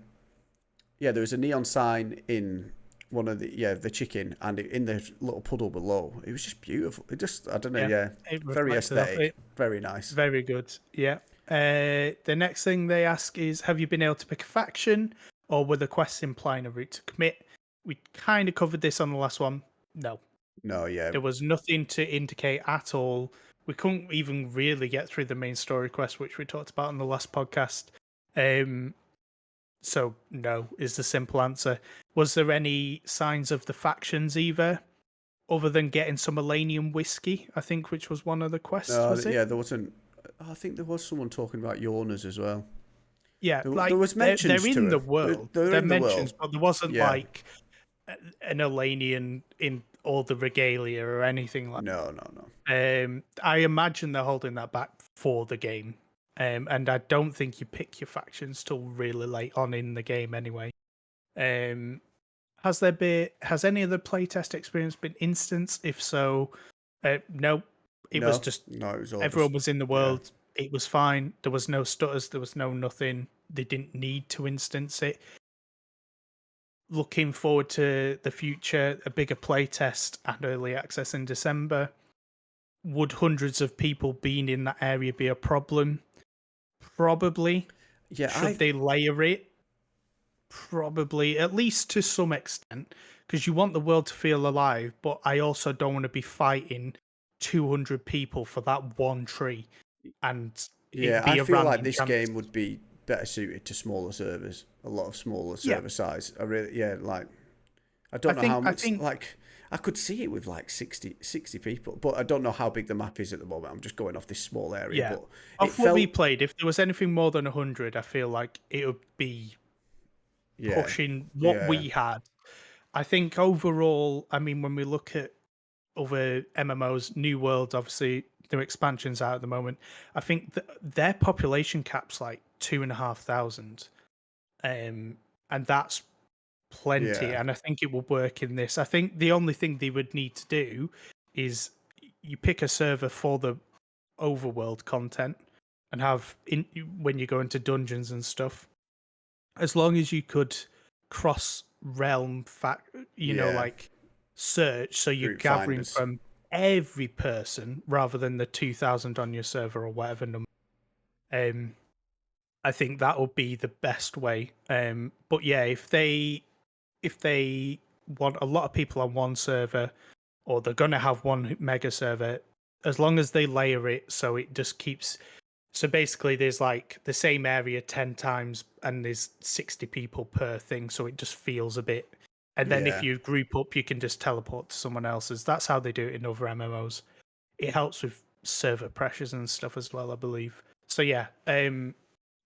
Yeah, there was a neon sign in one of the chicken, and in the little puddle below. It was just beautiful. It just, I don't know, Yeah, yeah, it very reflected off aesthetic, it. very nice. Very good. Yeah. The next thing they ask is, have you been able to pick a faction, or were the quests implying a route to commit? We kind of covered this on the last one. No, No, yeah, there was nothing to indicate at all. We couldn't even really get through the main story quest, which we talked about on the last podcast. So no is the simple answer. Was there any signs of the factions either, other than getting some Elenian whiskey, I think, which was one of the quests, was it? Yeah, there wasn't. I think there was someone talking about Yawners as well. Yeah, There like was they're mentions to in the her. world. They're They're in the mentions, world. but there wasn't Yeah. like an Elenian in all the regalia or anything like. No. I imagine they're holding that back for the game, and I don't think you pick your factions till really late on in the game anyway. Has any of the playtest experience been instance? If so, no. It was just No, it was all everyone just, was in the yeah. world. It was fine. There was no stutters. There was no nothing. They didn't need to instance it. Looking forward to the future, a bigger playtest and early access in December. Would hundreds of people being in that area be a problem? Probably. Yeah, Should they layer it? Probably, at least to some extent, because you want the world to feel alive, but I also don't want to be fighting 200 people for that one tree and yeah, it I be a feel like random this chance. game would be better suited to smaller servers, a lot of smaller Yeah, server size. Like, I I don't know how think, I much, think, like, I could see it with like 60 people, but I don't know how big the map is at the moment. I'm just going off this small area, yeah. but it Of what we felt, played, if there was anything more than 100, I feel like it would be yeah, pushing what yeah, we had. I think overall, I mean, when we look at other MMOs, New World, obviously, their expansions out at the moment. I think that their population cap's like 2,500, and that's plenty. yeah, And I think it will work in this. I think the only thing they would need to do is you pick a server for the overworld content and have when you go into dungeons and stuff. As long as you could cross realm yeah, like search, so you're group gathering finders. from every person rather than the 2,000 on your server or whatever number. um I think that would be the best way. But yeah, if they want a lot of people on one server, or they're going to have one mega server, as long as they layer it so it just keeps. So basically, there's like the same area 10 times and there's 60 people per thing. So it just feels a bit. And then if Yeah, you group up, you can just teleport to someone else's. That's how they do it in other MMOs. It helps with server pressures and stuff as well, I believe. So yeah,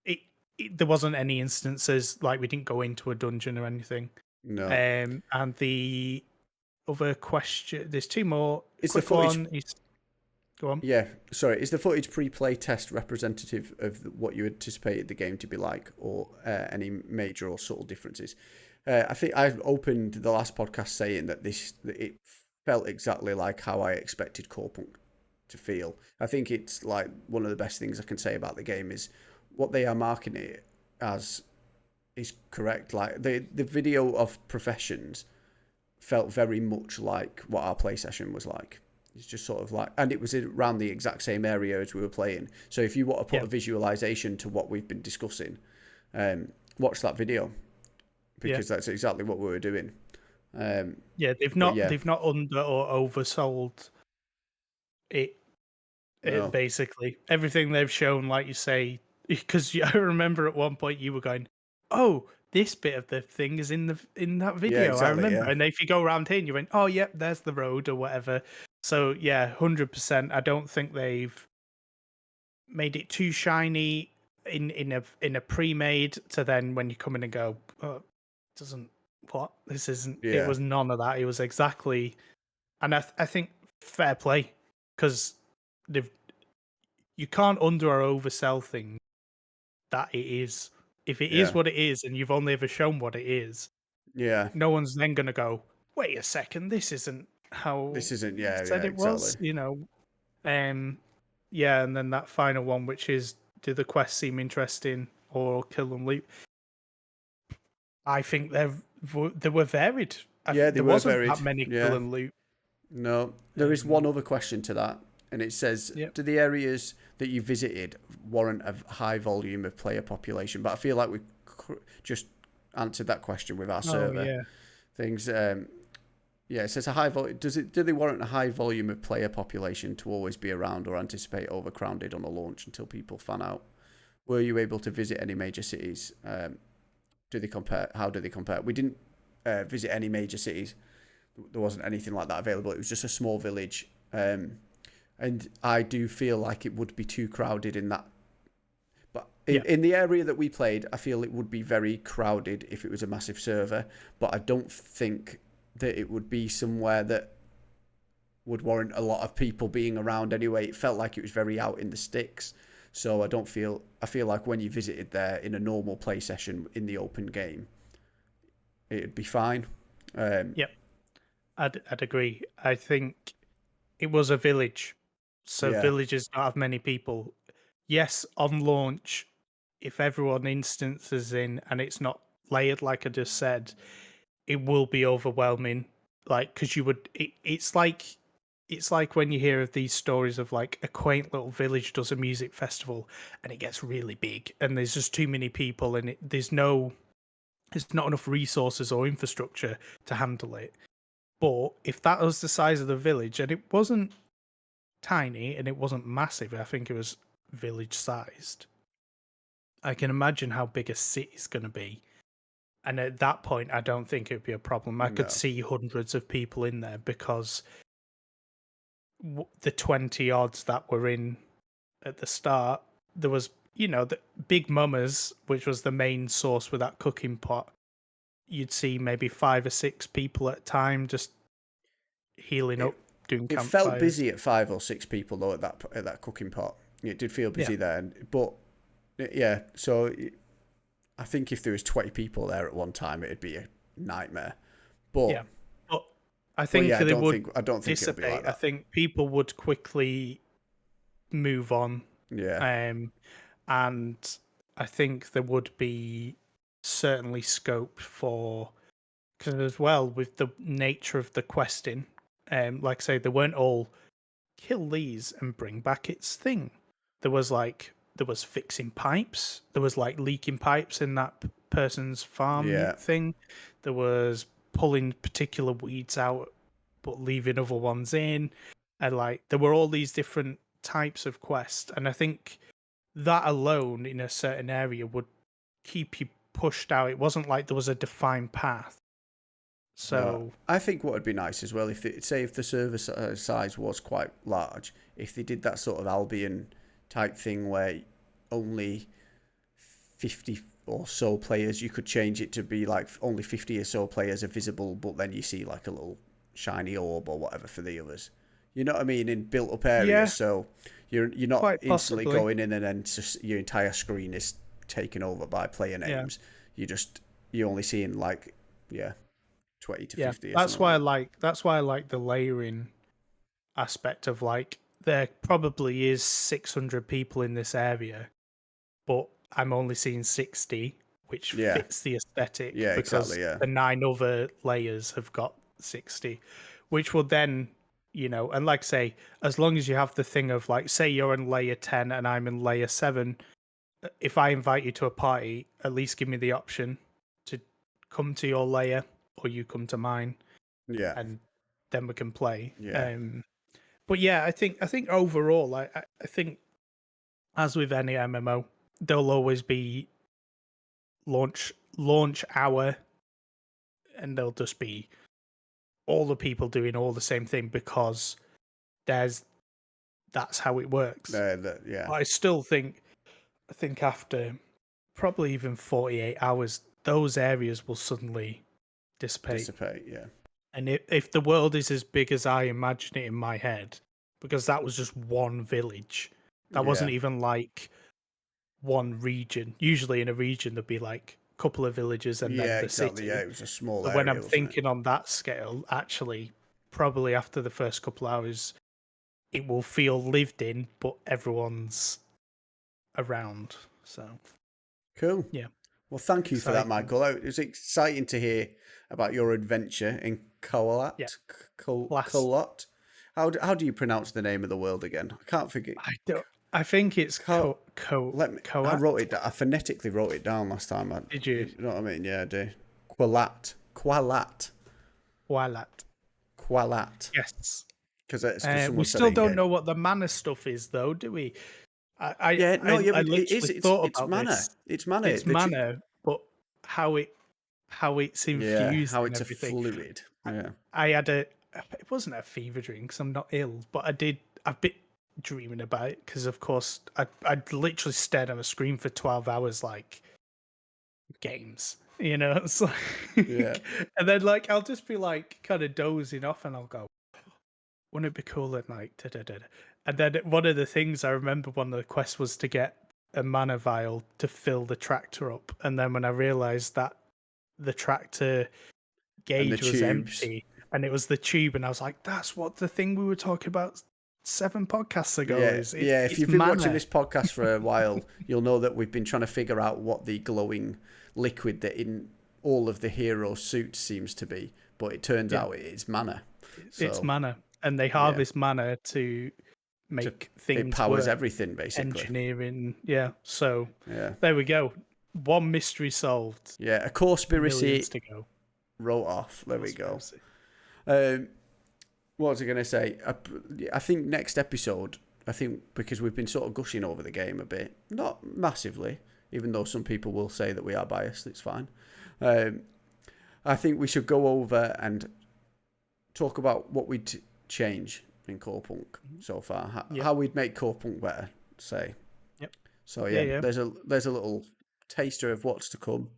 it, there wasn't any instances like we didn't go into a dungeon or anything. no. And the other question, there's two more. Is the Quick footage one is go on. Yeah, sorry. Is the footage pre-play test representative of what you anticipated the game to be like, or any major or subtle differences? I think I opened the last podcast saying that it felt exactly like how I expected Corepunk to feel. I think it's like one of the best things I can say about the game is what they are marketing it as is correct. Like the video of professions felt very much like what our play session was like. It's just sort of like, and it was around the exact same area as we were playing. So if you want to put a visualization to what we've been discussing, watch that video, because that's exactly what we were doing. Yeah, Yeah, they've not under or oversold it. It no, basically everything they've shown, like you say, because I remember at one point you were going, "Oh, this bit of the thing is in that yeah, video." I exactly, remember, yeah, and if you go around here, and you went, "Oh, yep, there's the road or whatever." So yeah, 100%. I don't think they've made it too shiny in a pre-made to then when you come in and go, "Oh, doesn't what this isn't." It yeah, was none of that. It was exactly, and I think fair play because they've you can't under or oversell things that it is. If it is yeah, what it is, and you've only ever shown what it is, yeah. no one's then going to go, "Wait a second, this isn't how This isn't, you yeah, said yeah, it exactly. was." Um, yeah, and then that final one, which is, do the quests seem interesting or kill and loot? I think they were varied. Yeah, they There were wasn't that varied. many kill Yeah, and loot. no, there is one Um, other question to that, and it says, yep. do the areas that you visited warrant a high volume of player population? But I feel like we just answered that question with our Oh server yeah. things. Yeah, it says a high volume. Do they warrant a high volume of player population to always be around, or anticipate overcrowded on a launch until people fan out? Were you able to visit any major cities? Do they compare? How do they compare? We didn't visit any major cities. there wasn't anything like that available. It was just a small village, and I do feel like it would be too crowded in that. But in the area that we played, I feel it would be very crowded if it was a massive server. But I don't think that it would be somewhere that would warrant a lot of people being around anyway. It felt like it was very out in the sticks. So I feel like when you visited there in a normal play session in the open game, it'd be fine. Yep, I'd agree. I think it was a village, so Yeah. villages don't have many people. Yes, on launch, if everyone instances in and it's not layered like I just said, it will be overwhelming. Like, because it's like when you hear of these stories of like a quaint little village does a music festival and it gets really big and there's just too many people and there's not enough resources or infrastructure to handle it. But if that was the size of the village and it wasn't tiny and it wasn't massive, I think it was village sized. I can imagine how big a city's going to be. And at that point, I don't think it would be a problem. I could No. see hundreds of people in there because the 20 odds that were in at the start, there was, the Big Mama's, which was the main source with that cooking pot. You'd see maybe 5 or 6 people at a time just healing up, doing It felt campfires. busy at 5 or 6 people though at that cooking pot. It did feel busy there, but yeah. So I think if there was 20 people there at one time, it'd be a nightmare. But Yeah, but I think yeah, they would I don't think it'll be like dissipate. I that. think people would quickly move on. Yeah. And I think there would be certainly scope for, because as well with the nature of the questing, like I say, they weren't all kill these and bring back its thing. There was fixing pipes. There was like leaking pipes in that person's farm Yeah. thing. There was pulling particular weeds out but leaving other ones in. And like there were all these different types of quests. And I think that alone in a certain area would keep you pushed out. It wasn't like there was a defined path. No, So I think what would be nice as well, if the server size was quite large, if they did that sort of Albion type thing where only 50 or so players, you could change it to be like only 50 or so players are visible, but then you see like a little shiny orb or whatever for the others. You know what I mean? In built up areas, yeah, so you're not quite instantly possibly. going in and then your entire screen is taken over by player Yeah. names. You're only seeing like 20 to Yeah, 50 or that's something why like I like the layering aspect of like there probably is 600 people in this area, but I'm only seeing 60, which that. Yeah. fits the aesthetic Yeah, because exactly. Yeah. the 9 other layers have got 60, which will then, and like I say, as long as you have the thing of like, say you're in layer 10 and I'm in layer 7, if I invite you to a party, at least give me the option to come to your layer or you come to mine Yeah. and then we can play. Yeah. But yeah, I think overall, I think as with any MMO, there'll always be launch hour, and there'll just be all the people doing all the same thing because that's how it works. Yeah. But I think after probably even 48 hours, those areas will suddenly dissipate. Dissipate. Yeah. And if the world is as big as I imagine it in my head, because that was just one village, that Yeah. wasn't even like one region. Usually in a region, there'd be like a couple of villages and then Yeah. the Exactly. Yeah. city. It was a small So when area, I'm wasn't it? thinking on that scale, actually, probably after the first couple hours, it will feel lived in, but everyone's around. So Cool. yeah, Well, thank you for that, exciting. Michael. It was exciting to hear about your adventure in Yeah, Kolat. class. Kolot. How do you pronounce the name of the world again? I can't forget. I don't. I think it's Co- Let me. I Coat. wrote it. I phonetically wrote it down last time. Did you? You know what I mean? Yeah, I do. Qualat. Qualat. Walat. Qualat. Yes. Because We someone said it still in don't game. know what the mana stuff is, though, do we? Yeah, no, yeah, I it is. literally thought It's about mana. this. It's mana. It's mana, but how it's Yeah, infused how and it's a everything. fluid. Yeah. I had a. It wasn't a fever dream because I'm not ill, but I've been dreaming about it because, of course, I'd literally stared at a screen for 12 hours, like games. It's like, Yeah. and then like I'll just be like kind of dozing off, and I'll go, "Wouldn't it be cool at night?" Da, da, da, da. And then one of the things I remember, one of the quests was to get a mana vial to fill the tractor up, and then when I realised that the tractor And the gauge was tubes. empty and it was the tube, and I was like, "That's what the thing we were talking about 7 podcasts ago Yeah, is." yeah. If It's you've been watching mana. this podcast for a while, you'll know that we've been trying to figure out what the glowing liquid that in all of the hero suits seems to be, but it turns Yeah, out it's mana. it's So mana, and they yeah, harvest mana to to, make it things powers work. everything basically. Engineering, yeah. So Yeah, there we go. One mystery solved. yeah. A conspiracy Millions to go. wrote off. There we go. Conspiracy. What was I going to say? I think next episode, I think because we've been sort of gushing over the game a bit, not massively, even though some people will say that we are biased, it's fine. I think we should go over and talk about what we'd change in Corepunk so far, how we'd make Corepunk better, say. Yep. So Yeah. there's a little taster of what's to come.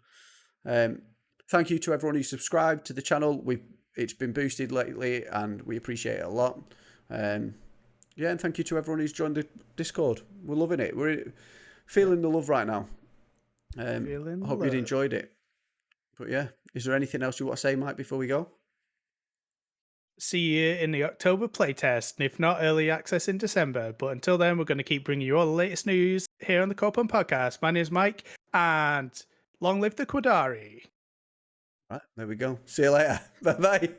Thank you to everyone who subscribed to the channel. It's been boosted lately, and we appreciate it a lot. And thank you to everyone who's joined the Discord. We're loving it. We're feeling the love right now. I hope you'd enjoyed it. But yeah, is there anything else you want to say, Mike, before we go? See you in the October playtest, and if not, early access in December. But until then, we're going to keep bringing you all the latest news here on the Corepunk Podcast. My name is Mike, and long live the Quadari. Right, there we go. See you later. Bye-bye.